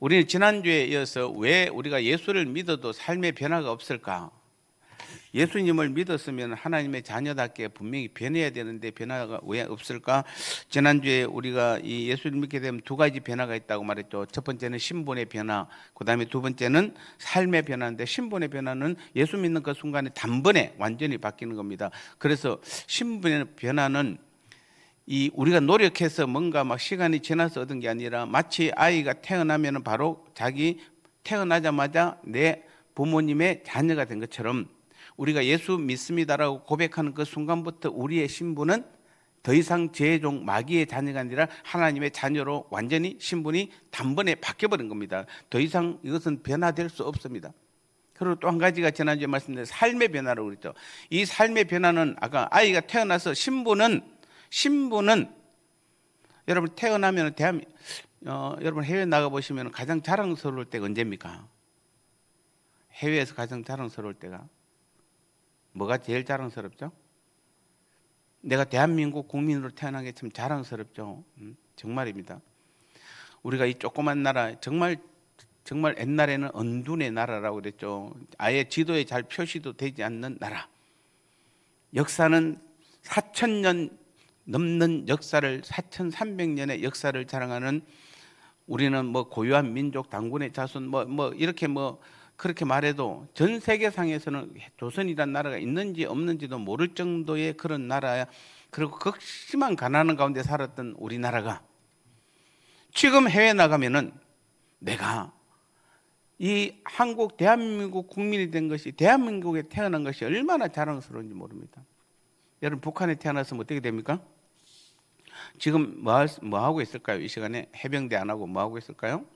우리는 지난주에 이어서 왜 우리가 예수를 믿어도 삶의 변화가 없을까? 예수님을 믿었으면 하나님의 자녀답게 분명히 변해야 되는데 변화가 왜 없을까? 지난주에 우리가 이 예수를 믿게 되면 두 가지 변화가 있다고 말했죠. 첫 번째는 신분의 변화, 그 다음에 두 번째는 삶의 변화인데, 신분의 변화는 예수 믿는 그 순간에 단번에 완전히 바뀌는 겁니다. 그래서 신분의 변화는 우리가 노력해서 뭔가 막 시간이 지나서 얻은 게 아니라, 마치 아이가 태어나면 바로 자기 태어나자마자 내 부모님의 자녀가 된 것처럼, 우리가 예수 믿습니다라고 고백하는 그 순간부터 우리의 신분은 더 이상 죄종 마귀의 자녀가 아니라 하나님의 자녀로 완전히 신분이 단번에 바뀌어버린 겁니다. 더 이상 이것은 변화될 수 없습니다. 그리고 또 한 가지가 지난주에 말씀드린 삶의 변화라고 그랬죠. 이 삶의 변화는, 아까 아이가 태어나서 신분은 여러분 태어나면 여러분 해외 나가 보시면 가장 자랑스러울 때가 언제입니까? 해외에서 가장 자랑스러울 때가 뭐가 제일 자랑스럽죠? 내가 대한민국 국민으로 태어난 게 참 자랑스럽죠. 정말입니다. 우리가 이 조그만 나라, 정말 옛날에는 언둔의 나라라고 그랬죠. 아예 지도에 잘 표시도 되지 않는 나라. 역사는 4,000년 넘는 역사를, 4,300년의 역사를 자랑하는, 우리는 뭐 고유한 민족, 당군의 자손, 이렇게 그렇게 말해도 전 세계상에서는 조선이란 나라가 있는지 없는지도 모를 정도의 그런 나라야. 그리고 극심한 가난한 가운데 살았던 우리나라가 지금 해외 나가면은 내가 이 한국 대한민국 국민이 된 것이, 대한민국에 태어난 것이 얼마나 자랑스러운지 모릅니다. 여러분, 북한에 태어났으면 어떻게 됩니까? 지금 뭐 하고 있을까요? 이 시간에 해병대 안 하고 뭐 하고 있을까요?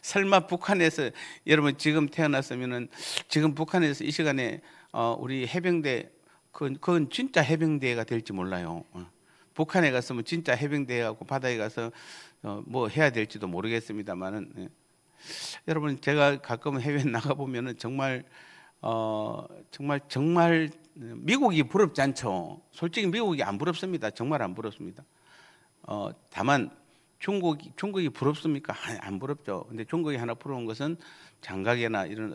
설마 북한에서, 여러분 지금 태어났으면은 지금 북한에서 이 시간에 우리 해병대, 그건 진짜 해병대가 될지 몰라요. 북한에 갔으면 진짜 해병대하고 바다에 가서 뭐 해야 될지도 모르겠습니다만은, 여러분 제가 가끔 해외 나가 보면은 정말 미국이 부럽지 않죠. 솔직히 미국이 안 부럽습니다. 정말 안 부럽습니다. 다만 중국이 부럽습니까? 안 부럽죠. 근데 중국이 하나 부러운 것은 장각이나 이런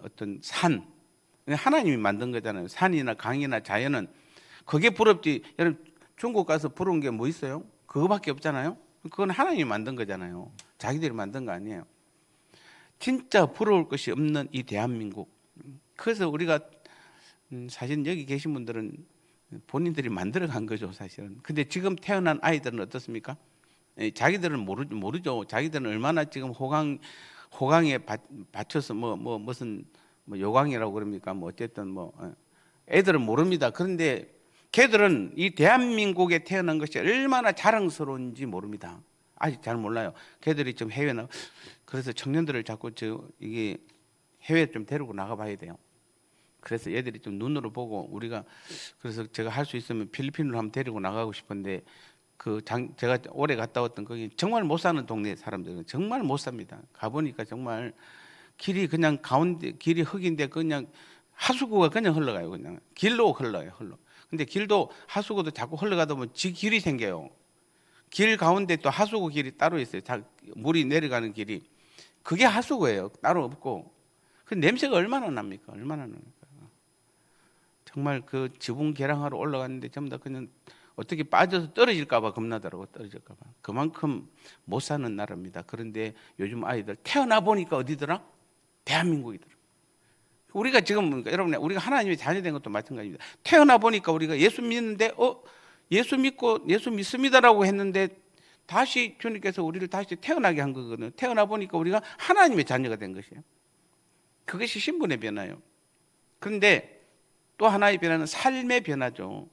어떤 산, 하나님이 만든 거잖아요. 산이나 강이나 자연은 그게 부럽지. 여러분, 중국 가서 부러운 게 뭐 있어요? 그거밖에 없잖아요. 그건 하나님이 만든 거잖아요. 자기들이 만든 거 아니에요. 진짜 부러울 것이 없는 이 대한민국. 그래서 우리가 사실 여기 계신 분들은 본인들이 만들어 간 거죠, 사실은. 근데 지금 태어난 아이들은 어떻습니까? 자기들은 모르죠. 자기들은 얼마나 지금 호강에 받쳐서 무슨 요강이라고 그럽니까? 어쨌든 애들은 모릅니다. 그런데 걔들은 이 대한민국에 태어난 것이 얼마나 자랑스러운지 모릅니다. 아직 잘 몰라요. 걔들이 좀 그래서 청년들을 자꾸 이게 해외에 좀 데리고 나가봐야 돼요. 그래서 얘들이 좀 눈으로 보고, 그래서 제가 할 수 있으면 필리핀으로 한번 데리고 나가고 싶은데, 제가 오래 갔다 왔던 거기 정말 못 사는 동네 사람들은 정말 못 삽니다. 가보니까 정말 길이 그냥 가운데 길이 흙인데 그냥 하수구가 그냥 흘러가요. 그냥 길로 흘러요. 근데 길도 하수구도 자꾸 흘러가다 보면 지 길이 생겨요. 길 가운데 또 하수구 길이 따로 있어요. 물이 내려가는 길이. 그게 하수구예요. 따로 없고. 그 냄새가 얼마나 납니까? 정말 그 지붕 계량하러 올라갔는데 전부 다 그냥 어떻게 빠져서 떨어질까봐 겁나더라고. 떨어질까봐. 그만큼 못 사는 나라입니다. 그런데 요즘 아이들 태어나 보니까 어디더라? 대한민국이더라. 우리가 지금, 여러분, 우리가 하나님의 자녀된 것도 마찬가지입니다. 태어나 보니까 우리가 예수 믿는데 예수 믿습니다라고 했는데 다시 주님께서 우리를 다시 태어나게 한 거거든요. 태어나 보니까 우리가 하나님의 자녀가 된 것이에요. 그것이 신분의 변화예요. 그런데 또 하나의 변화는 삶의 변화죠.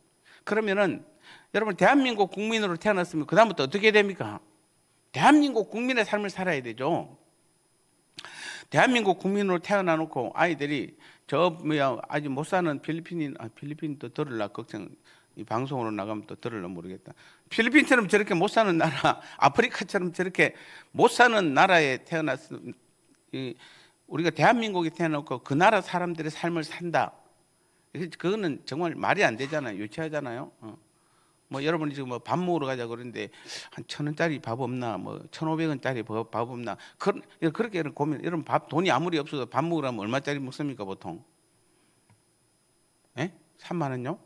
그러면은 여러분, 대한민국 국민으로 태어났으면 그 다음부터 어떻게 됩니까? 대한민국 국민의 삶을 살아야 되죠. 대한민국 국민으로 태어나 놓고 아이들이 아직 못 사는 필리핀도 들을라 걱정. 이 방송으로 나가면 또 들을라 모르겠다. 필리핀처럼 저렇게 못 사는 나라, 아프리카처럼 저렇게 못 사는 나라에 태어났으면, 우리가 대한민국에 태어나고 그 나라 사람들의 삶을 산다. 그거는 정말 말이 안 되잖아요. 유치하잖아요. 뭐 여러분이 지금 뭐 밥 먹으러 가자 그러는데 한 1,000원짜리 밥 없나, 뭐 1,500원짜리 밥 없나, 그렇게 고민. 여러분 밥 돈이 아무리 없어도 밥 먹으려면 얼마짜리 먹습니까 보통? 예? 3만 원요?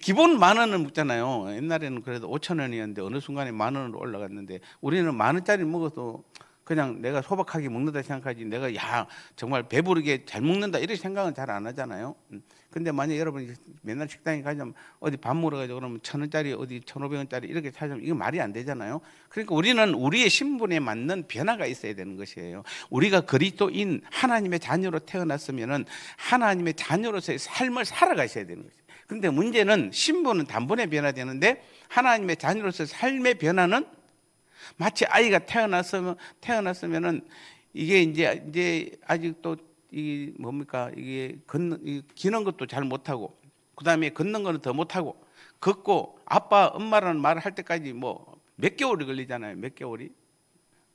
기본 10,000원은 먹잖아요. 옛날에는 그래도 5,000원이었는데 어느 순간에 10,000원으로 올라갔는데, 우리는 10,000원짜리 먹어도 그냥 내가 소박하게 먹는다 생각하지, 내가 야 정말 배부르게 잘 먹는다 이런 생각은 잘 안 하잖아요. 근데 만약 여러분이 맨날 식당에 가자면 어디 밥 먹으러 가자 그러면 1,000원짜리 어디 1,500원짜리 이렇게 찾으면 이거 말이 안 되잖아요. 그러니까 우리는 우리의 신분에 맞는 변화가 있어야 되는 것이에요. 우리가 그리스도인 하나님의 자녀로 태어났으면은 하나님의 자녀로서의 삶을 살아가셔야 되는 거죠. 근데 문제는 신분은 단번에 변화되는데 하나님의 자녀로서의 삶의 변화는 마치 아이가 태어났으면은 이게 이제 아직도 이 뭡니까, 이게 기는 것도 잘 못하고, 그 다음에 걷는 거는 더 못하고, 걷고 아빠 엄마라는 말을 할 때까지 뭐 몇 개월이 걸리잖아요. 몇 개월이.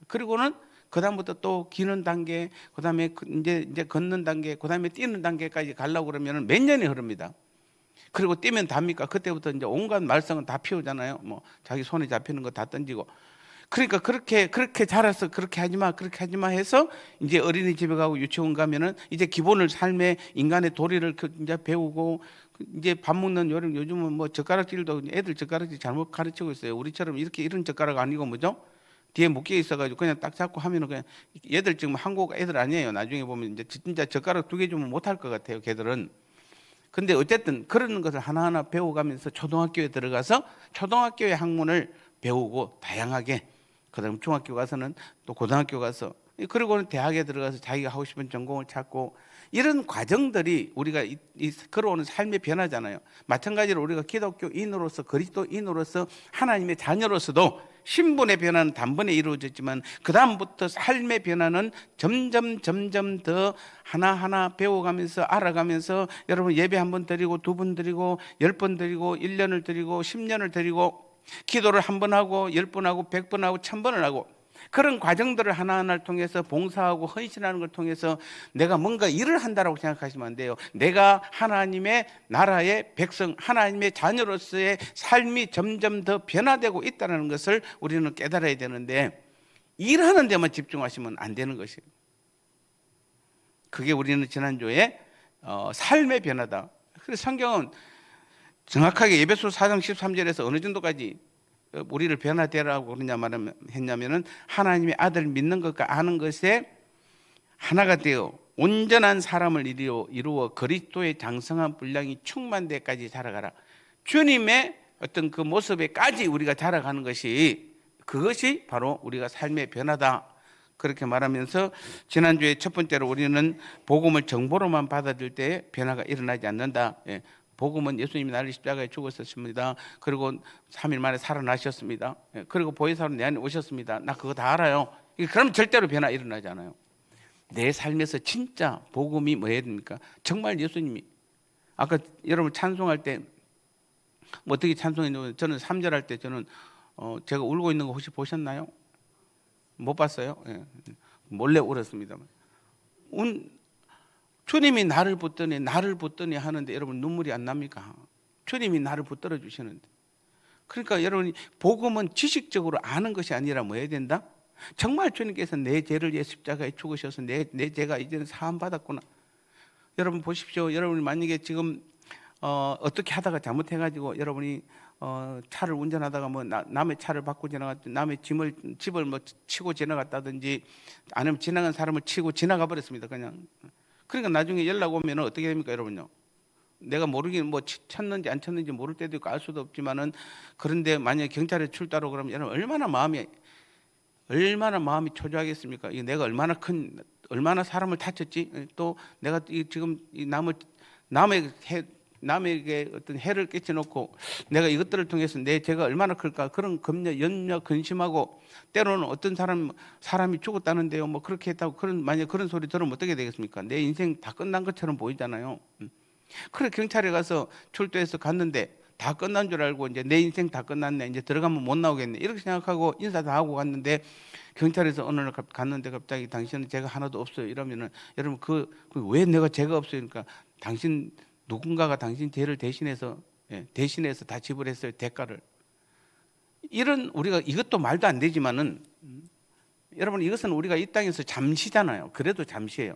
그리고는 그 다음부터 또 기는 단계, 그 다음에 이제 걷는 단계, 그 다음에 뛰는 단계까지 가려고 그러면은 몇 년이 흐릅니다. 그리고 뛰면 답니까? 그때부터 이제 온갖 말썽은 다 피우잖아요. 뭐 자기 손에 잡히는 거 다 던지고. 그러니까 그렇게 자라서 그렇게 하지 마 해서 이제 어린이집에 가고 유치원 가면은 이제 기본을 삶의 인간의 도리를 이제 배우고, 이제 밥 먹는 요즘은 뭐 젓가락질도 애들 젓가락질 잘못 가르치고 있어요. 우리처럼 이런 젓가락 아니고 뭐죠? 뒤에 묶여 있어가지고 그냥 딱 잡고 하면은 그냥, 얘들 지금 한국 애들 아니에요. 나중에 보면 이제 진짜 젓가락 2개 주면 못할 것 같아요. 걔들은. 근데 어쨌든 그런 것을 하나하나 배워가면서 초등학교에 들어가서 초등학교의 학문을 배우고 다양하게, 그다음 중학교 가서는 또 고등학교 가서, 그리고는 대학에 들어가서 자기가 하고 싶은 전공을 찾고, 이런 과정들이 우리가 이 걸어오는 삶의 변화잖아요. 마찬가지로 우리가 기독교인으로서, 그리스도인으로서, 하나님의 자녀로서도 신분의 변화는 단번에 이루어졌지만 그 다음부터 삶의 변화는 점점 더 하나하나 배워가면서 알아가면서, 여러분 예배 1번 드리고 2번 드리고 10번 드리고 1년을 드리고 10년을 드리고, 기도를 1번 하고 10번 하고 100번 하고 1,000번을 하고, 그런 과정들을 하나하나를 통해서 봉사하고 헌신하는 걸 통해서 내가 뭔가 일을 한다라고 생각하시면 안 돼요. 내가 하나님의 나라의 백성, 하나님의 자녀로서의 삶이 점점 더 변화되고 있다는 것을 우리는 깨달아야 되는데, 일하는 데만 집중하시면 안 되는 것이에요. 그게 우리는 지난주에 삶의 변화다. 그래서 성경은 정확하게 에베소 4장 13절에서 어느 정도까지 우리를 변화되라고 했냐면은 하나님의 아들 믿는 것과 아는 것에 하나가 되어 온전한 사람을 이루어 그리스도의 장성한 분량이 충만 데까지 자라가라. 주님의 어떤 그 모습에까지 우리가 자라가는 것이, 그것이 바로 우리가 삶의 변화다. 그렇게 말하면서 지난주에 첫 번째로 우리는 복음을 정보로만 받아들일 때 변화가 일어나지 않는다. 복음은 예수님이 나를 십자가에 죽었습니다. 그리고 3일 만에 살아나셨습니다. 그리고 보혜사로 내 안에 오셨습니다. 나 그거 다 알아요. 그럼 절대로 변화 일어나지 않아요. 내 삶에서 진짜 복음이 뭐해야 됩니까? 정말 예수님이, 아까 여러분 찬송할 때 뭐 어떻게 찬송했냐면, 저는 3절 할 때 저는 제가 울고 있는 거 혹시 보셨나요? 못 봤어요? 몰래 울었습니다. 주님이 나를 붙더니 하는데 여러분 눈물이 안 납니까? 주님이 나를 붙들어 주시는데. 그러니까 여러분이 복음은 지식적으로 아는 것이 아니라 뭐 해야 된다? 정말 주님께서 내 죄를 위해 십자가에 죽으셔서 내 죄가 이제는 사함 받았구나. 여러분 보십시오. 여러분이 만약에 지금 어떻게 하다가 잘못해가지고 여러분이 차를 운전하다가 뭐 남의 차를 받고 지나갔, 남의 집을 뭐 치고 지나갔다든지, 아니면 지나간 사람을 치고 지나가 버렸습니다. 그냥. 그러니까 나중에 연락 오면 어떻게 됩니까, 여러분요? 내가 모르긴 뭐 쳤는지 안 쳤는지 모를 때도 있고 알 수도 없지만은, 그런데 만약 경찰에 출두하러 그러면 여러분 얼마나 마음이 초조하겠습니까? 이게 내가 얼마나 사람을 다쳤지? 또 내가 지금 남에게 어떤 해를 끼쳐놓고 내가 이것들을 통해서 내 죄가 얼마나 클까? 그런 염려, 근심하고, 때로는 어떤 사람이 죽었다는데요, 뭐 그렇게 했다고, 만약 그런 소리 들으면 어떻게 되겠습니까? 내 인생 다 끝난 것처럼 보이잖아요. 그래 경찰에 가서 출두해서 갔는데 다 끝난 줄 알고, 이제 내 인생 다 끝났네, 이제 들어가면 못 나오겠네, 이렇게 생각하고 인사 다 하고 갔는데, 경찰에서 어느 날 갔는데 갑자기 당신은 죄가 하나도 없어요 이러면은, 여러분 왜 내가 죄가 없어요? 그러니까 당신 누군가가 당신 죄를 대신해서 다 지불했어요. 대가를. 이런 우리가 이것도 말도 안 되지만은 여러분 이것은 우리가 이 땅에서 잠시잖아요. 그래도 잠시예요.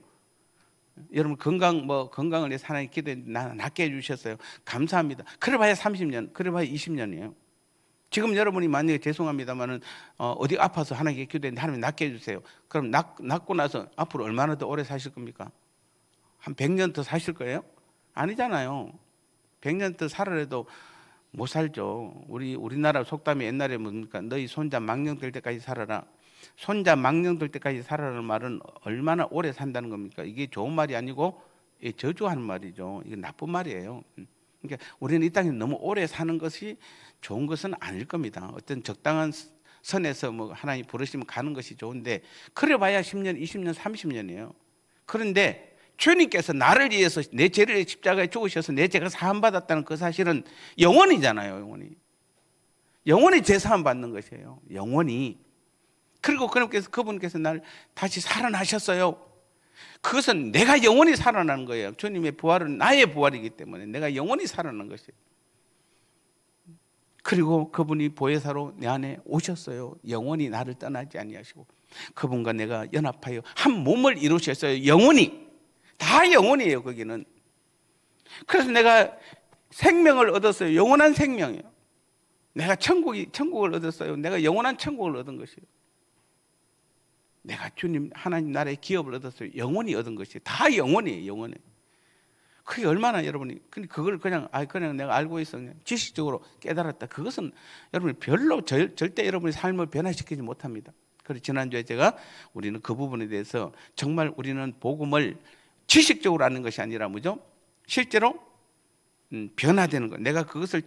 여러분 건강을 위해서 하나님 기도해 낫게 해주셨어요. 감사합니다. 그래봐야 30년, 그래봐야 20년이에요. 지금 여러분이 만약에 죄송합니다만은 어디 아파서 하나님께 기도했는데 하나님 낫게 해주세요. 그럼 낫고 나서 앞으로 얼마나 더 오래 사실 겁니까? 한 100년 더 사실 거예요? 아니잖아요. 100년 더 살아도 못 살죠. 우리나라 속담이 옛날에 뭡니까? 너희 손자 망령 될 때까지 살아라. 손자 망령 될 때까지 살아라는 말은 얼마나 오래 산다는 겁니까? 이게 좋은 말이 아니고 저주하는 말이죠. 이게 나쁜 말이에요. 그러니까 우리는 이 땅에 너무 오래 사는 것이 좋은 것은 아닐 겁니다. 어떤 적당한 선에서 뭐 하나님 부르시면 가는 것이 좋은데 그래봐야 10년, 20년, 30년이에요. 그런데 주님께서 나를 위해서 내 죄를 십자가에 죽으셔서 내 죄가 사함 받았다는 그 사실은 영원이잖아요. 영원히 죄 사함 받는 것이에요. 영원히. 그리고 그분께서 날 다시 살아나셨어요. 그것은 내가 영원히 살아나는 거예요. 주님의 부활은 나의 부활이기 때문에 내가 영원히 살아나는 것이에요. 그리고 그분이 보혜사로 내 안에 오셨어요. 영원히 나를 떠나지 아니하시고 그분과 내가 연합하여 한 몸을 이루셨어요. 영원히. 다 영원이에요. 거기는. 그래서 내가 생명을 얻었어요. 영원한 생명이에요. 내가 천국을 얻었어요. 내가 영원한 천국을 얻은 것이에요. 내가 주님 하나님 나라의 기업을 얻었어요. 영원히 얻은 것이 다 영원이에요. 영원히. 그게 얼마나 여러분이 그걸 그냥 내가 알고 있어 그냥 지식적으로 깨달았다. 그것은 여러분이 별로 절대 여러분의 삶을 변화시키지 못합니다. 그래서 지난주에 제가 우리는 그 부분에 대해서 정말 우리는 복음을 지식적으로 아는 것이 아니라 뭐죠? 실제로 변화되는 거. 내가 그것을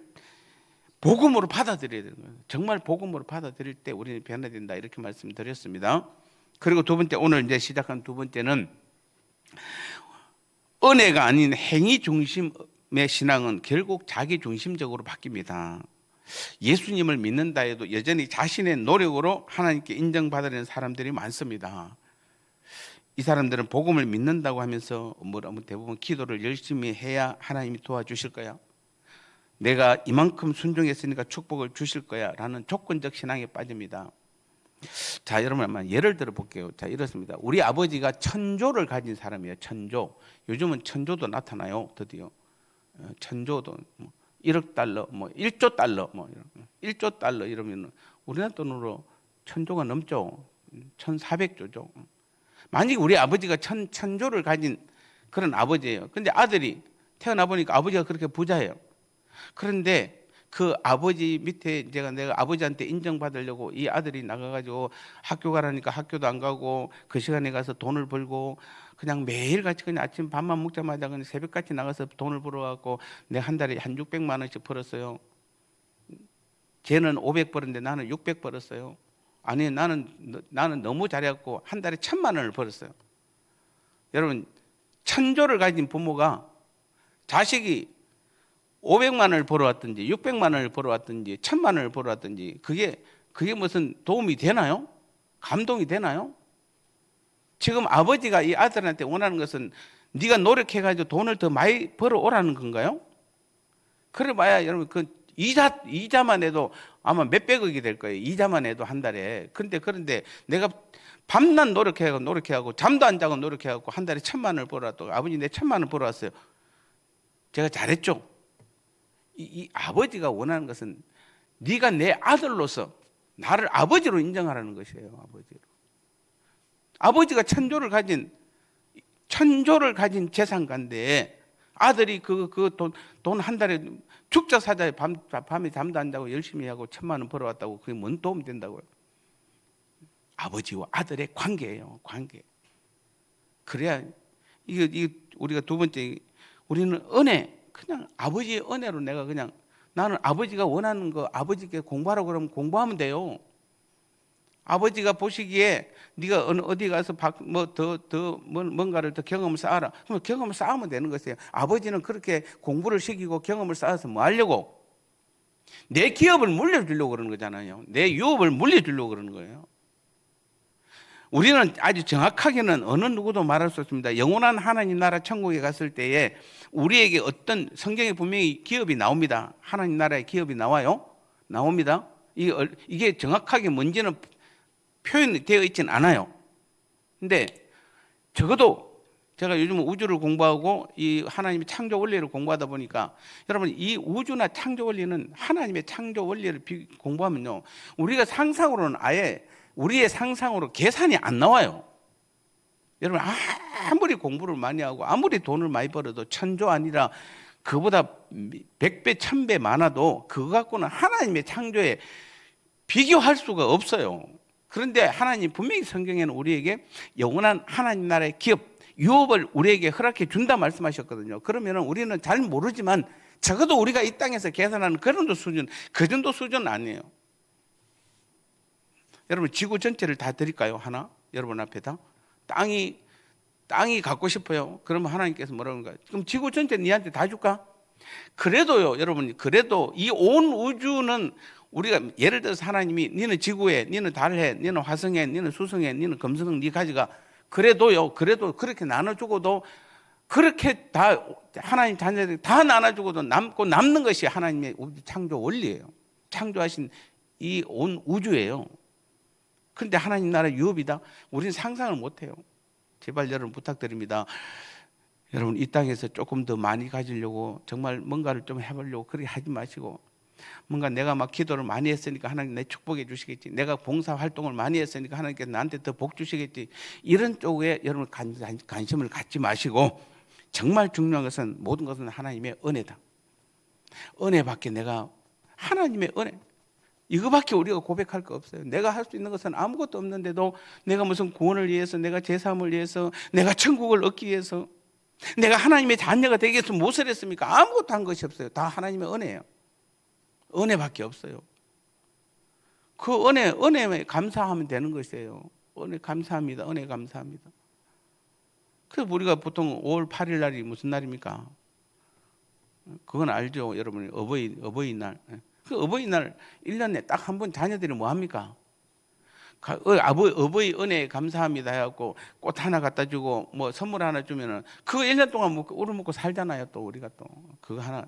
복음으로 받아들여야 되는 거예요. 정말 복음으로 받아들일 때 우리는 변화된다. 이렇게 말씀드렸습니다. 그리고 두 번째, 오늘 이제 시작한 두 번째는 은혜가 아닌 행위 중심의 신앙은 결국 자기 중심적으로 바뀝니다. 예수님을 믿는다 해도 여전히 자신의 노력으로 하나님께 인정받으려는 사람들이 많습니다. 이 사람들은 복음을 믿는다고 하면서 대부분 기도를 열심히 해야 하나님이 도와주실 거야. 내가 이만큼 순종했으니까 축복을 주실 거야 라는 조건적 신앙에 빠집니다. 자, 여러분 한번 예를 들어 볼게요. 자, 이렇습니다. 우리 아버지가 천조를 가진 사람이에요. 천조. 요즘은 천조도 나타나요. 드디어 천조도 1억 달러, 1조 달러, 1조 달러 이러면 우리나라 돈으로 천조가 넘죠. 1,400조죠. 만약에 우리 아버지가 천조를 가진 그런 아버지예요. 그런데 아들이 태어나 보니까 아버지가 그렇게 부자예요. 그런데 그 아버지 밑에 내가 아버지한테 인정받으려고 이 아들이 나가가지고 학교 가라니까 학교도 안 가고 그 시간에 가서 돈을 벌고 그냥 매일같이 그냥 아침 밥만 먹자마자 그냥 새벽같이 나가서 돈을 벌어갖고 내가 한 달에 한 600만 원씩 벌었어요. 쟤는 500 벌었는데 나는 600 벌었어요. 아니 나는 너무 잘해갖고 한 달에 1,000만 원을 벌었어요. 여러분 천조를 가진 부모가 자식이 500만 원을 벌어왔든지 600만 원을 벌어왔든지 1,000만 원을 벌어왔든지 그게 무슨 도움이 되나요? 감동이 되나요? 지금 아버지가 이 아들한테 원하는 것은 네가 노력해가지고 돈을 더 많이 벌어오라는 건가요? 그래봐야 여러분 그 이자만 해도 아마 몇백억이 될 거예요. 이자만 해도 한 달에. 그런데 내가 밤낮 노력해하고 잠도 안 자고 노력해하고 한 달에 1,000만 원을 벌어왔다고 아버지 내 1,000만 원 벌어왔어요. 제가 잘했죠? 이 아버지가 원하는 것은 네가 내 아들로서 나를 아버지로 인정하라는 것이에요. 아버지가 천조를 가진 재산가인데 아들이 그 돈 한 달에 죽자 사자에 밤에 잠도 안 자고 열심히 하고 1,000만 원 벌어왔다고 그게 뭔 도움 된다고요? 아버지와 아들의 관계예요. 관계. 그래야 이게 우리가 두 번째 우리는 은혜. 그냥 아버지의 은혜로 내가 그냥 나는 아버지가 원하는 거 아버지께 공부하라고 그러면 공부하면 돼요. 아버지가 보시기에 네가 어디 가서 뭔가를 더 경험을 쌓아라. 그럼 경험을 쌓으면 되는 것이에요. 아버지는 그렇게 공부를 시키고 경험을 쌓아서 뭐 하려고? 내 기업을 물려주려고 그러는 거잖아요. 내 유업을 물려주려고 그러는 거예요. 우리는 아주 정확하게는 어느 누구도 말할 수 없습니다. 영원한 하나님 나라 천국에 갔을 때에 우리에게 어떤 성경에 분명히 기업이 나옵니다. 하나님 나라의 기업이 나와요. 나옵니다. 이게 정확하게 뭔지는 표현이 되어 있지는 않아요. 근데 적어도 제가 요즘 우주를 공부하고 이 하나님의 창조 원리를 공부하다 보니까 여러분 이 우주나 창조 원리는 하나님의 창조 원리를 공부하면요, 우리가 상상으로는 아예 우리의 상상으로 계산이 안 나와요. 여러분 아무리 공부를 많이 하고 아무리 돈을 많이 벌어도 천조 아니라 그보다 100배 1000배 많아도 그거 갖고는 하나님의 창조에 비교할 수가 없어요. 그런데 하나님 분명히 성경에는 우리에게 영원한 하나님 나라의 기업, 유업을 우리에게 허락해 준다 말씀하셨거든요. 그러면 우리는 잘 모르지만 적어도 우리가 이 땅에서 계산하는 그 정도 수준 아니에요. 여러분 지구 전체를 다 드릴까요? 하나? 여러분 앞에 다? 땅이 갖고 싶어요. 그러면 하나님께서 뭐라고 하는가? 그럼 지구 전체 니한테 다 줄까? 그래도요, 여러분, 그래도 이 온 우주는 우리가 예를 들어서 하나님이 니는 지구에, 니는 달에, 니는 화성에, 니는 수성에, 니는 금성 니 가지가 그래도 그렇게 나눠주고도 그렇게 다 하나님 자녀들이 다 나눠주고도 남는 것이 하나님의 창조 원리예요. 창조하신 이 온 우주예요. 그런데 하나님 나라 유업이다? 우리는 상상을 못해요. 제발 여러분 부탁드립니다. 여러분 이 땅에서 조금 더 많이 가지려고 정말 뭔가를 좀 해보려고 그렇게 하지 마시고, 뭔가 내가 막 기도를 많이 했으니까 하나님 내 축복해 주시겠지, 내가 봉사 활동을 많이 했으니까 하나님께서 나한테 더 복 주시겠지, 이런 쪽에 여러분 관심을 갖지 마시고, 정말 중요한 것은 모든 것은 하나님의 은혜다. 은혜밖에 내가 하나님의 은혜, 이거밖에 우리가 고백할 거 없어요. 내가 할 수 있는 것은 아무것도 없는데도 내가 무슨 구원을 위해서, 내가 제사함을 위해서, 내가 천국을 얻기 위해서, 내가 하나님의 자녀가 되기 위해서 무엇을 했습니까? 아무것도 한 것이 없어요. 다 하나님의 은혜예요. 은혜밖에 없어요. 그 은혜에 감사하면 되는 것이에요. 은혜 감사합니다. 은혜 감사합니다. 그래서 우리가 보통 5월 8일 날이 무슨 날입니까? 그건 알죠, 여러분. 어버이날. 그 어버이날 1년에 딱 한 번 자녀들이 뭐 합니까? 어버이 은혜에 감사합니다 해갖고 꽃 하나 갖다 주고 뭐 선물 하나 주면은 그거 1년 동안 우러먹고 살잖아요. 또 우리가 또 그거 하나,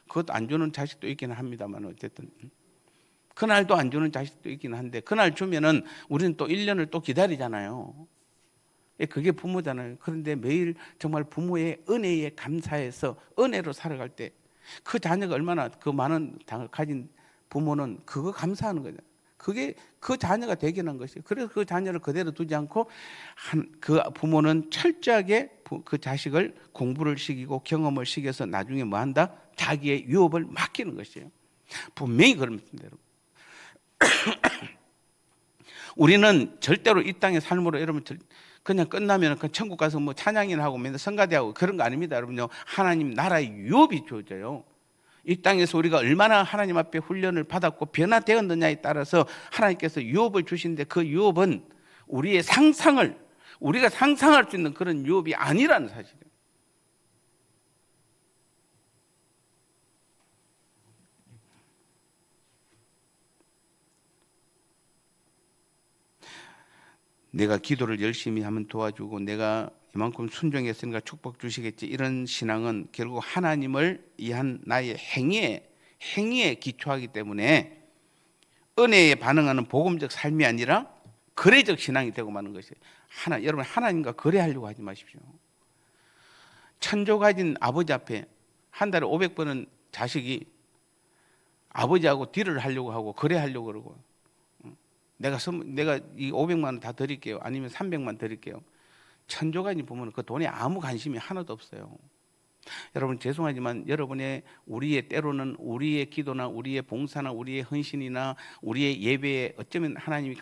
그것도 안 주는 자식도 있기는 합니다만 어쨌든 그날도 안 주는 자식도 있기는 한데 그날 주면은 우리는 또 1년을 또 기다리잖아요. 그게 부모잖아요. 그런데 매일 정말 부모의 은혜에 감사해서 은혜로 살아갈 때 그 자녀가 얼마나 그 많은 당을 가진 부모는 그거 감사하는 거죠. 그게 그 자녀가 되게는 것이에요. 그래서 그 자녀를 그대로 두지 않고 그 부모는 철저하게 그 자식을 공부를 시키고 경험을 시켜서 나중에 뭐 한다? 자기의 유업을 맡기는 것이에요. 분명히 그렇습니다. 우리는 절대로 이 땅의 삶으로 여러분 그냥 끝나면 그 천국 가서 뭐 찬양이나 하고 맨날 성가대하고 그런 거 아닙니다. 여러분요, 하나님 나라의 유업이 주어져요. 이 땅에서 우리가 얼마나 하나님 앞에 훈련을 받았고 변화되었느냐에 따라서 하나님께서 유업을 주시는데 그 유업은 우리가 상상할 수 있는 그런 유업이 아니라는 사실이에요. 내가 기도를 열심히 하면 도와주고 내가 이만큼 순종했으니까 축복 주시겠지, 이런 신앙은 결국 하나님을 위한 나의 행위에 기초하기 때문에 은혜에 반응하는 복음적 삶이 아니라 거래적 신앙이 되고 마는 것이에요. 여러분 하나님과 거래하려고 하지 마십시오. 천조 가진 아버지 앞에 한 달에 500번은 자식이 아버지하고 딜을 하려고 하고 거래하려고 그러고, 내가 이 500만 원 다 드릴게요, 아니면 300만 드릴게요. 천조간이 보면 그 돈에 아무 관심이 하나도 없어요. 여러분 죄송하지만 우리의 때로는 우리의 기도나 우리의 봉사나 우리의 헌신이나 우리의 예배에 어쩌면 하나님이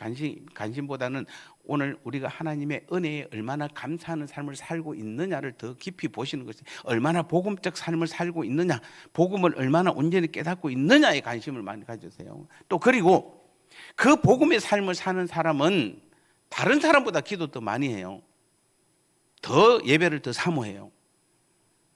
관심보다는 오늘 우리가 하나님의 은혜에 얼마나 감사하는 삶을 살고 있느냐를 더 깊이 보시는 것이, 얼마나 복음적 삶을 살고 있느냐, 복음을 얼마나 온전히 깨닫고 있느냐에 관심을 많이 가지세요. 또 그리고 그 복음의 삶을 사는 사람은 다른 사람보다 기도 더 많이 해요. 더 예배를 더 사모해요.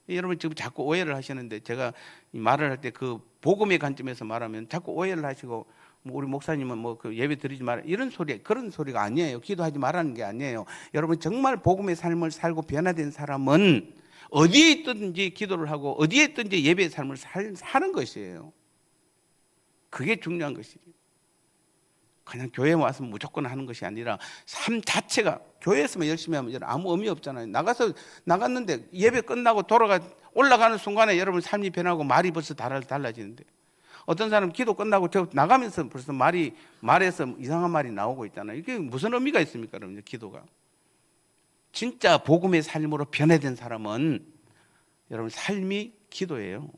여러분 지금 자꾸 오해를 하시는데, 제가 말을 할 때 그 복음의 관점에서 말하면 자꾸 오해를 하시고 뭐 우리 목사님은 뭐 그 예배 드리지 마라 이런 소리 그런 소리가 아니에요. 기도하지 말라는 게 아니에요. 여러분 정말 복음의 삶을 살고 변화된 사람은 어디에 있든지 기도를 하고 어디에 있든지 예배의 삶을 사는 것이에요. 그게 중요한 것이죠. 그냥 교회에 와서 무조건 하는 것이 아니라 삶 자체가 저에서만 열심히 하면 아무 의미 없잖아요. 나갔는데 예배 끝나고 올라가는 순간에 여러분 삶이 변하고 말이 벌써 달라지는데 어떤 사람 기도 끝나고 저 나가면서 벌써 말에서 이상한 말이 나오고 있잖아요. 이게 무슨 의미가 있습니까? 여러분 기도가 진짜 복음의 삶으로 변화된 사람은 여러분 삶이 기도예요.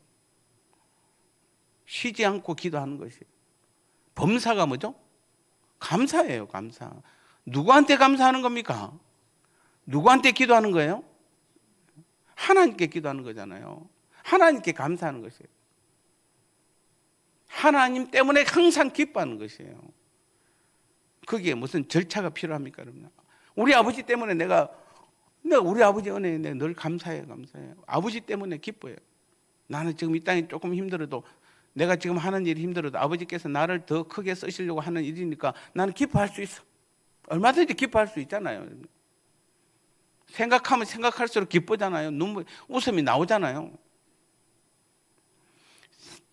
쉬지 않고 기도하는 것이에요. 범사가 뭐죠? 감사예요. 감사. 누구한테 감사하는 겁니까? 누구한테 기도하는 거예요? 하나님께 기도하는 거잖아요. 하나님께 감사하는 것이에요. 하나님 때문에 항상 기뻐하는 것이에요. 거기에 무슨 절차가 필요합니까? 여러분? 우리 아버지 때문에 내가 우리 아버지 은혜에 늘 감사해요. 아버지 때문에 기뻐해요. 나는 지금 이 땅이 조금 힘들어도 내가 지금 하는 일이 힘들어도 아버지께서 나를 더 크게 쓰시려고 하는 일이니까 나는 기뻐할 수 있어. 얼마든지 기뻐할 수 있잖아요. 생각하면 생각할수록 기쁘잖아요. 웃음이 나오잖아요.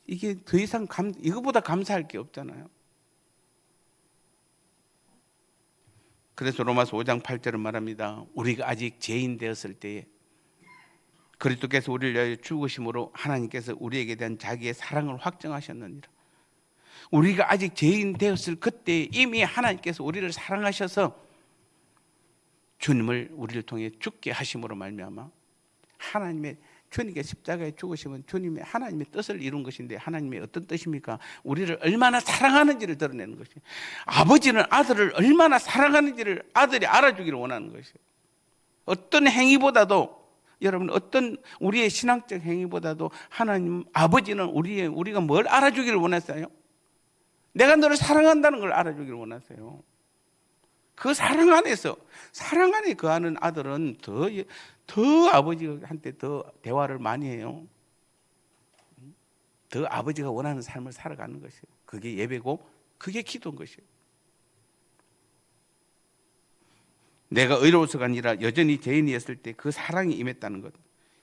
이게 더 이상 이거보다 감사할 게 없잖아요. 그래서 로마서 5장 8절은 말합니다. 우리가 아직 죄인 되었을 때에 그리스도께서 우리를 위하여 죽으심으로 하나님께서 우리에게 대한 자기의 사랑을 확정하셨느니라. 우리가 아직 죄인 되었을 그때 이미 하나님께서 우리를 사랑하셔서 주님을 우리를 통해 죽게 하심으로 말미암아 주님께 십자가에 죽으시면 주님의 하나님의 뜻을 이룬 것인데 하나님의 어떤 뜻입니까? 우리를 얼마나 사랑하는지를 드러내는 것이에요. 아버지는 아들을 얼마나 사랑하는지를 아들이 알아주기를 원하는 것이에요. 어떤 행위보다도 여러분 어떤 우리의 신앙적 행위보다도 하나님 아버지는 우리가 뭘 알아주기를 원했어요? 내가 너를 사랑한다는 걸 알아주기를 원하세요. 그 사랑 안에 거하는 아들은 더 아버지한테 더 대화를 많이 해요. 더 아버지가 원하는 삶을 살아가는 것이에요. 그게 예배고 그게 기도인 것이에요. 내가 의로워서가 아니라 여전히 죄인이었을 때 그 사랑이 임했다는 것,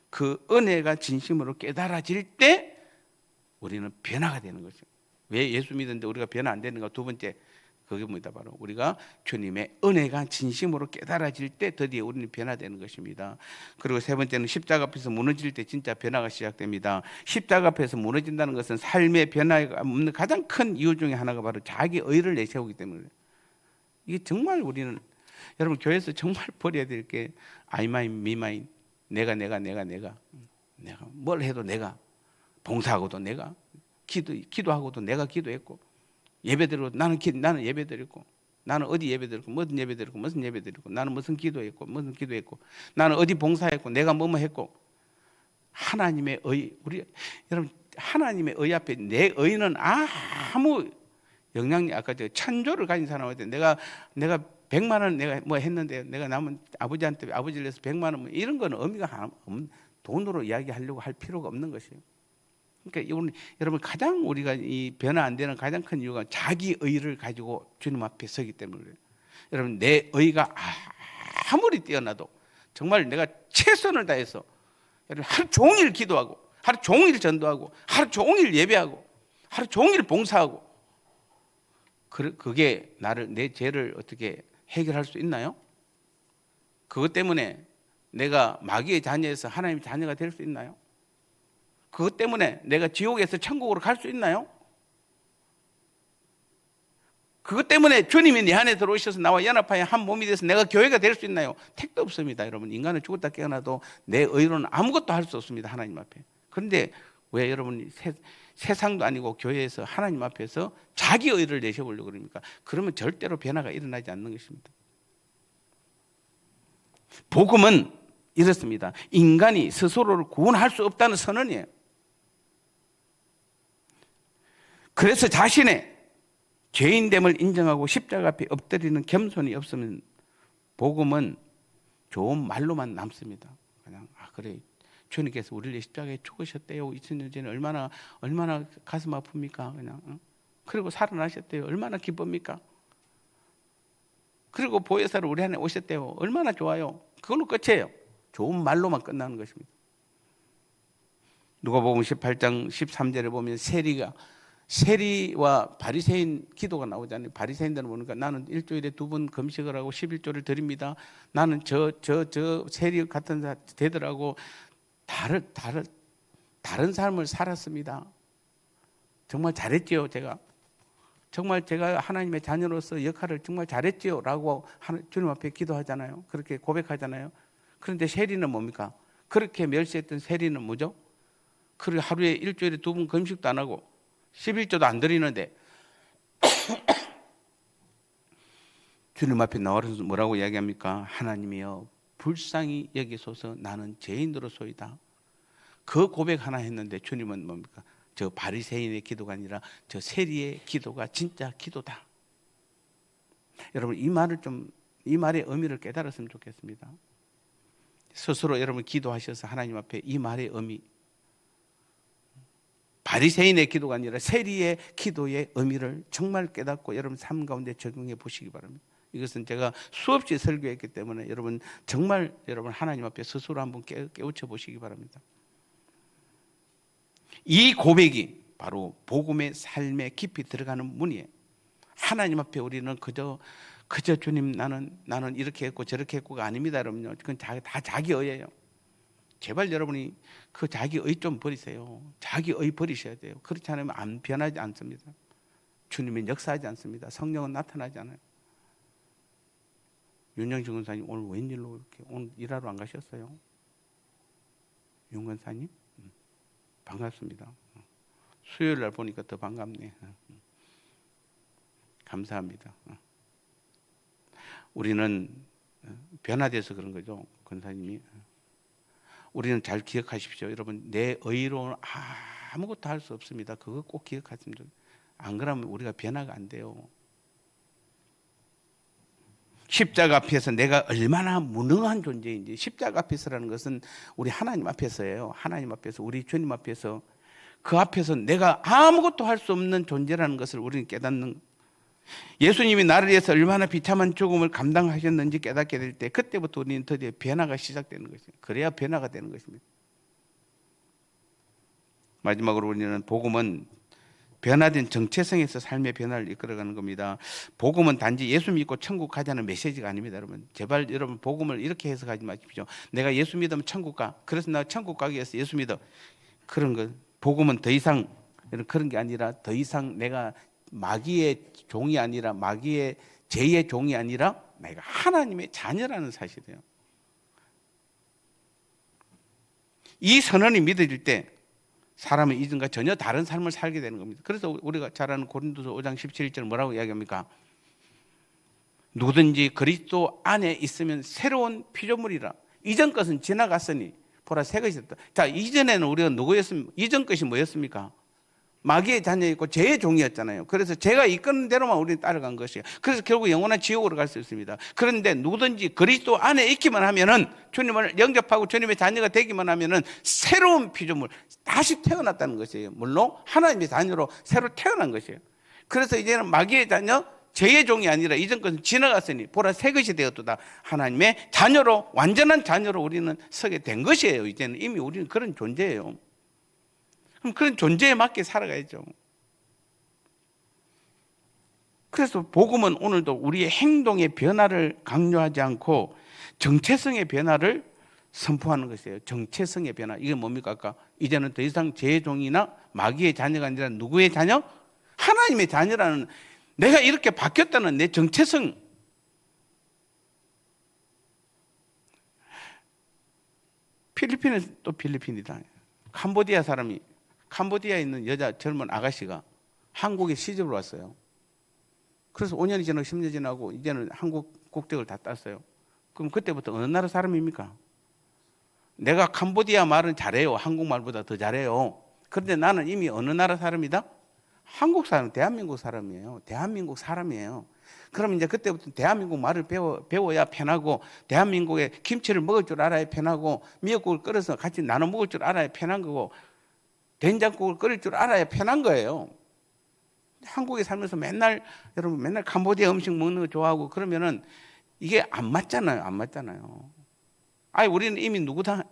그 은혜가 진심으로 깨달아질 때 우리는 변화가 되는 거죠. 왜 예수 믿는데 우리가 변화 안 되는가? 두 번째 그게 뭐다 바로 우리가 주님의 은혜가 진심으로 깨달아질 때 드디어 우리는 변화되는 것입니다. 그리고 세 번째는 십자가 앞에서 무너질 때 진짜 변화가 시작됩니다. 십자가 앞에서 무너진다는 것은 삶의 변화가 없는 가장 큰 이유 중에 하나가 바로 자기 의를 내세우기 때문에 이게 정말 우리는 여러분 교회에서 정말 버려야 될 게 아이마인 미마인 내가 뭘 해도 내가 봉사하고도 내가 기도하고도 내가 기도했고 예배드리고 나는 예배드렸고 나는 어디 예배드렸고 무슨 예배드렸고 무슨 예배드렸고 나는 무슨 기도했고 나는 어디 봉사했고 내가 뭐뭐 했고 하나님의 여러분 하나님의 의 앞에 내 의는 아무 영향이 아까 천조를 가진 사람한테 내가 100만 원 내가 뭐 했는데 내가 남은 아버지한테 아버지를 위해서 100만 원 이런 거는 의미가 없는 돈으로 이야기하려고 할 필요가 없는 것이에요. 그러니까 여러분 가장 우리가 이 변화 안 되는 가장 큰 이유가 자기 의를 가지고 주님 앞에 서기 때문에 그래요. 여러분 내 의가 아무리 뛰어나도 정말 내가 최선을 다해서 여러분 하루 종일 기도하고 하루 종일 전도하고 하루 종일 예배하고 하루 종일 봉사하고 그게 내 죄를 어떻게 해결할 수 있나요? 그것 때문에 내가 마귀의 자녀에서 하나님의 자녀가 될 수 있나요? 그것 때문에 내가 지옥에서 천국으로 갈 수 있나요? 그것 때문에 주님이 내 안에 들어오셔서 나와 연합하여 한 몸이 돼서 내가 교회가 될 수 있나요? 택도 없습니다. 여러분 인간은 죽었다 깨어나도 내 의로는 아무것도 할 수 없습니다. 하나님 앞에. 그런데 왜 여러분이 세상도 아니고 교회에서 하나님 앞에서 자기 의를 내셔보려고 그럽니까? 그러면 절대로 변화가 일어나지 않는 것입니다. 복음은 이렇습니다. 인간이 스스로를 구원할 수 없다는 선언이에요. 그래서 자신의 죄인됨을 인정하고 십자가 앞에 엎드리는 겸손이 없으면 복음은 좋은 말로만 남습니다. 그냥 그래 주님께서 우리를 십자가에 죽으셨대요. 2000년 전에 얼마나 가슴 아픕니까? 그냥 그리고 살아나셨대요. 얼마나 기쁩니까? 그리고 보혜사로 우리 안에 오셨대요. 얼마나 좋아요. 그걸로 끝이에요. 좋은 말로만 끝나는 것입니다. 누가복음 18장 13절에 보면 세리와 바리새인 기도가 나오잖아요. 바리새인들은 보니까 나는 일주일에 2번 금식을 하고 11조를 드립니다. 나는 저 세리 같은 되더라고 다른 삶을 살았습니다. 정말 잘했지요, 제가. 정말 제가 하나님의 자녀로서 역할을 정말 잘했지요 라고 주님 앞에 기도하잖아요. 그렇게 고백하잖아요. 그런데 세리는 뭡니까? 그렇게 멸시했던 세리는 뭐죠? 그리고 하루에 일주일에 2번 금식도 안 하고 11조도 안 드리는데 주님 앞에 나와서 뭐라고 이야기합니까? 하나님이여 불쌍히 여기소서 나는 죄인으로소이다. 그 고백 하나 했는데 주님은 뭡니까? 저 바리새인의 기도가 아니라 저 세리의 기도가 진짜 기도다. 여러분 이 말의 의미를 깨달았으면 좋겠습니다. 스스로 여러분 기도하셔서 하나님 앞에 이 말의 의미, 바리새인의 기도가 아니라 세리의 기도의 의미를 정말 깨닫고 여러분 삶 가운데 적용해 보시기 바랍니다. 이것은 제가 수없이 설교했기 때문에 여러분 정말 여러분 하나님 앞에 스스로 한번 깨우쳐 보시기 바랍니다. 이 고백이 바로 복음의 삶에 깊이 들어가는 문이에요. 하나님 앞에 우리는 그저 주님 나는 이렇게 했고 저렇게 했고가 아닙니다. 여러분요. 그건 다 자기의예요. 제발 여러분이 그 자기의 좀 버리세요. 자기의 버리셔야 돼요. 그렇지 않으면 안 변하지 않습니다. 주님은 역사하지 않습니다. 성령은 나타나지 않아요. 윤영식 권사님 오늘 웬일로 이렇게 오늘 일하러 안 가셨어요? 윤 권사님? 반갑습니다. 수요일 날 보니까 더 반갑네. 감사합니다. 우리는 변화돼서 그런 거죠. 권사님이. 우리는 잘 기억하십시오. 여러분 내 의로는 아무것도 할 수 없습니다. 그거 꼭 기억하시면 돼요. 안 그러면 우리가 변화가 안 돼요. 십자가 앞에서 내가 얼마나 무능한 존재인지. 십자가 앞에서라는 것은 우리 하나님 앞에서예요. 하나님 앞에서 우리 주님 앞에서 그 앞에서 내가 아무것도 할 수 없는 존재라는 것을 우리는 깨닫는, 예수님이 나를 위해서 얼마나 비참한 죽음을 감당하셨는지 깨닫게 될 때 그때부터 우리는 드디어 변화가 시작되는 것이에요. 그래야 변화가 되는 것입니다. 마지막으로 우리는 복음은 변화된 정체성에서 삶의 변화를 이끌어가는 겁니다. 복음은 단지 예수 믿고 천국 가자는 메시지가 아닙니다. 여러분 제발 여러분 복음을 이렇게 해석하지 마십시오. 내가 예수 믿으면 천국 가, 그래서 나 천국 가기 위해서 예수 믿어, 그런 거. 복음은 더 이상 그런 게 아니라 더 이상 내가 마귀의 종이 아니라 마귀의 죄의 종이 아니라 내가 하나님의 자녀라는 사실이에요. 이 선언이 믿어질 때 사람은 이전과 전혀 다른 삶을 살게 되는 겁니다. 그래서 우리가 잘 아는 고린도서 5장 17절 뭐라고 이야기합니까? 누구든지 그리스도 안에 있으면 새로운 피조물이라. 이전 것은 지나갔으니 보라 새 것이 됐다. 자, 이전에는 우리가 누구였습니까? 이전 것이 뭐였습니까? 마귀의 자녀였고 죄의 종이었잖아요. 그래서 죄가 이끄는 대로만 우리는 따라간 것이에요. 그래서 결국 영원한 지옥으로 갈 수 있습니다. 그런데 누구든지 그리스도 안에 있기만 하면은, 주님을 영접하고 주님의 자녀가 되기만 하면은 새로운 피조물, 다시 태어났다는 것이에요. 물론 하나님의 자녀로 새로 태어난 것이에요. 그래서 이제는 마귀의 자녀, 죄의 종이 아니라 이전 것은 지나갔으니 보라 새 것이 되었도다. 하나님의 자녀로, 완전한 자녀로 우리는 서게 된 것이에요. 이제는 이미 우리는 그런 존재예요. 그럼 그런 존재에 맞게 살아가야죠. 그래서 복음은 오늘도 우리의 행동의 변화를 강요하지 않고 정체성의 변화를 선포하는 것이에요. 정체성의 변화. 이게 뭡니까? 아까 이제는 더 이상 죄의 종이나 마귀의 자녀가 아니라 누구의 자녀? 하나님의 자녀라는, 내가 이렇게 바뀌었다는 내 정체성. 필리핀은 또 필리핀이다. 캄보디아 사람이, 캄보디아에 있는 여자 젊은 아가씨가 한국에 시집을 왔어요. 그래서 5년이 지나고 10년이 지나고 이제는 한국 국적을 다 땄어요. 그럼 그때부터 어느 나라 사람입니까? 내가 캄보디아 말은 잘해요. 한국말보다 더 잘해요. 그런데 나는 이미 어느 나라 사람이다? 한국 사람, 대한민국 사람이에요. 대한민국 사람이에요. 그럼 이제 그때부터 대한민국 말을 배워야 편하고, 대한민국의 김치를 먹을 줄 알아야 편하고, 미역국을 끓여서 같이 나눠 먹을 줄 알아야 편한 거고, 된장국을 끓일 줄 알아야 편한 거예요. 한국에 살면서 맨날 여러분 맨날 캄보디아 음식 먹는 거 좋아하고 그러면은 이게 안 맞잖아요. 안 맞잖아요. 아니 우리는 이미 누구다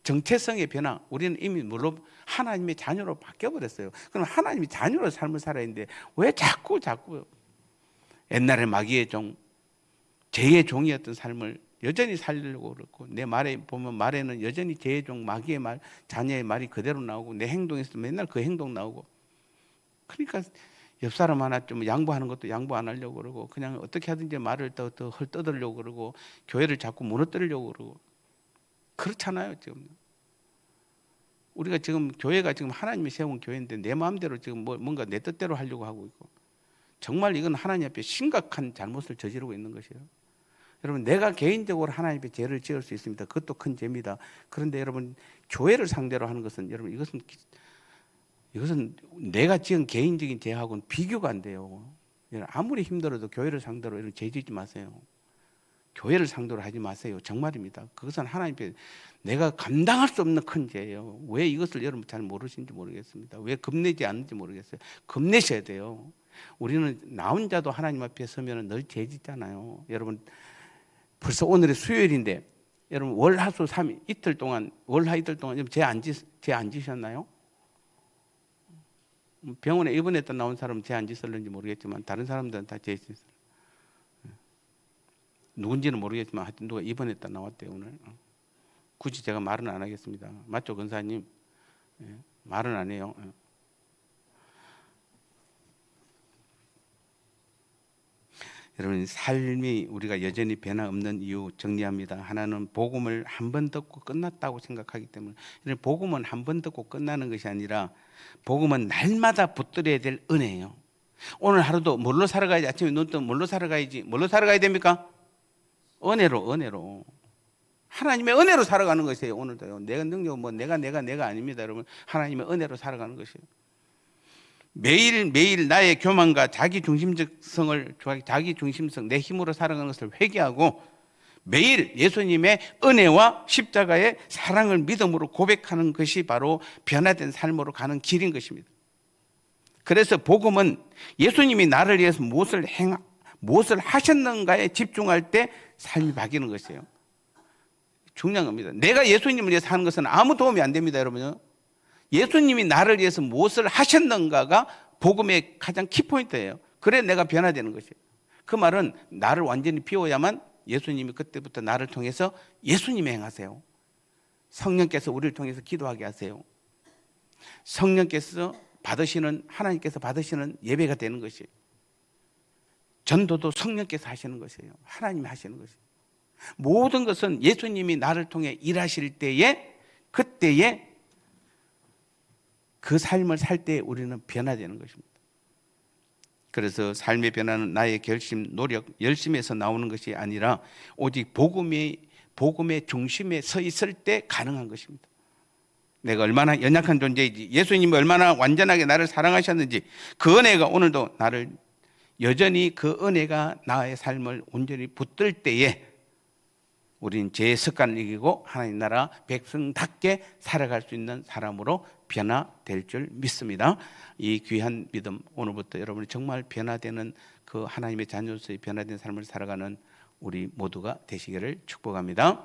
정체성의 변화, 우리는 이미 물론 하나님의 자녀로 바뀌어 버렸어요. 그럼 하나님의 자녀로 삶을 살아야 하는데 왜 자꾸 옛날에 마귀의 종, 죄의 종이었던 삶을 여전히 살리려고 그렇고, 내 말에 보면 말에는 여전히 죄의 종, 마귀의 말, 자녀의 말이 그대로 나오고, 내 행동에서 맨날 그 행동 나오고. 그러니까 옆 사람 하나 좀 양보하는 것도 양보 안 하려고 그러고, 그냥 어떻게 하든지 말을 더 헐떠들려고 그러고, 교회를 자꾸 무너뜨리려고 그러고. 그렇잖아요 지금. 우리가 지금 교회가 지금 하나님이 세운 교회인데 내 마음대로 지금 뭔가 내 뜻대로 하려고 하고 있고, 정말 이건 하나님 앞에 심각한 잘못을 저지르고 있는 것이에요. 여러분, 내가 개인적으로 하나님 앞에 죄를 지을 수 있습니다. 그것도 큰 죄입니다. 그런데 여러분, 교회를 상대로 하는 것은, 여러분, 이것은 내가 지은 개인적인 죄하고는 비교가 안 돼요. 아무리 힘들어도 교회를 상대로 이런 죄 짓지 마세요. 교회를 상대로 하지 마세요. 정말입니다. 그것은 하나님께 내가 감당할 수 없는 큰 죄예요. 왜 이것을 여러분 잘 모르시는지 모르겠습니다. 왜 겁내지 않는지 모르겠어요. 겁내셔야 돼요. 우리는 나 혼자도 하나님 앞에 서면 늘 죄 짓잖아요. 여러분, 벌써 오늘이 수요일인데 여러분 월화수 3일 이틀 동안, 월화 이틀 동안 죄 안 지셨나요? 병원에 입원했다 나온 사람은 죄 안 짓었는지 모르겠지만 다른 사람들은 다 죄 짓었어요. 누군지는 모르겠지만 하여튼 누가 입원했다 나왔대요 오늘. 굳이 제가 말은 안 하겠습니다. 맞죠, 권사님? 말은 안 해요. 여러분, 삶이 우리가 여전히 변화 없는 이유 정리합니다. 하나는 복음을 한 번 듣고 끝났다고 생각하기 때문에. 복음은 한 번 듣고 끝나는 것이 아니라 복음은 날마다 붙들어야 될 은혜예요. 오늘 하루도 뭘로 살아가야지? 아침에 눈 뜨면 뭘로 살아가야지? 뭘로 살아가야 됩니까? 은혜로. 하나님의 은혜로 살아가는 것이에요. 오늘도요. 내가 능력 내가 아닙니다, 여러분. 하나님의 은혜로 살아가는 것이에요. 매일 나의 교만과 자기 중심성, 내 힘으로 살아가는 것을 회개하고 매일 예수님의 은혜와 십자가의 사랑을 믿음으로 고백하는 것이 바로 변화된 삶으로 가는 길인 것입니다. 그래서 복음은 예수님이 나를 위해서 무엇을 하셨는가에 집중할 때 삶이 바뀌는 것이에요. 중요한 겁니다. 내가 예수님을 위해서 하는 것은 아무 도움이 안 됩니다, 여러분. 예수님이 나를 위해서 무엇을 하셨는가가 복음의 가장 키포인트예요. 그래 내가 변화되는 것이에요. 그 말은 나를 완전히 비워야만 예수님이 그때부터 나를 통해서 예수님이 행하세요. 성령께서 우리를 통해서 기도하게 하세요. 성령께서 하나님께서 받으시는 예배가 되는 것이에요. 전도도 성령께서 하시는 것이에요. 하나님이 하시는 것이에요. 모든 것은 예수님이 나를 통해 일하실 때에, 그때에 그 삶을 살 때 우리는 변화되는 것입니다. 그래서 삶의 변화는 나의 결심, 노력, 열심에서 나오는 것이 아니라 오직 복음의 중심에 서 있을 때 가능한 것입니다. 내가 얼마나 연약한 존재이지, 예수님이 얼마나 완전하게 나를 사랑하셨는지, 그 은혜가 오늘도 나를 여전히, 그 은혜가 나의 삶을 온전히 붙들 때에 우리는 죄의 습관을 이기고 하나님 나라 백성답게 살아갈 수 있는 사람으로 변화될 줄 믿습니다. 이 귀한 믿음, 오늘부터 여러분이 정말 변화되는 그 하나님의 자녀로서의 변화된 삶을 살아가는 우리 모두가 되시기를 축복합니다.